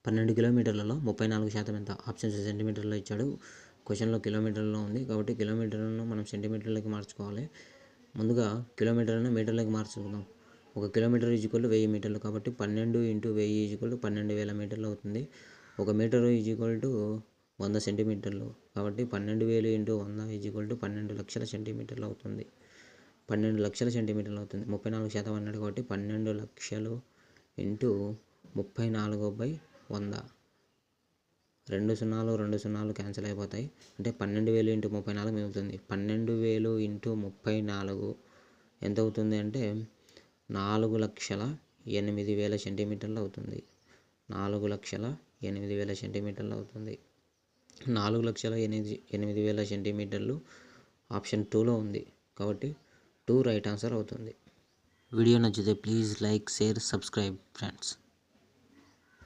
12 కిలోమీటర్లలో 34% ఎంత? ఆప్షన్స్ సెంటీమీటర్లో ఇచ్చాడు. క్వశ్చన్లో కిలోమీటర్లో ఉంది కాబట్టి కిలోమీటర్లను మనం సెంటీమీటర్లకి మార్చుకోవాలి. ముందుగా కిలోమీటర్లను మీటర్లకి మార్చుకుందాం. 1 కిలోమీటర్ ఈజ్ఈక్వల్ టు 1000 మీటర్లు కాబట్టి 12 × 1000 ఈజ్ఈక్వల్ టు 12,000 మీటర్లు అవుతుంది. 1 మీటరు ఈజ్ఈక్వల్ టు 100 సెంటీమీటర్లు కాబట్టి 12,000 × 100 ఈజ్ఈక్వల్ టు 12 లక్షల సెంటీమీటర్లు అవుతుంది. 12 లక్షల సెంటీమీటర్లు అవుతుంది. 34% అన్నాడు కాబట్టి 12 లక్షలు ఇంటూ 34/100. 2 సున్నాలు 2 సున్నాలు క్యాన్సిల్ అయిపోతాయి. అంటే 12,000 × 34 మిగులుతుంది. 12,000 × 34 ఎంత అవుతుంది అంటే 4,08,000 సెంటీమీటర్లు అవుతుంది. 4,08,000 సెంటీమీటర్లు అవుతుంది. 4,08,000 సెంటీమీటర్లు ఆప్షన్ 2లో ఉంది కాబట్టి 2 రైట్ ఆన్సర్ అవుతుంది. వీడియో నచ్చితే please like, share, subscribe friends.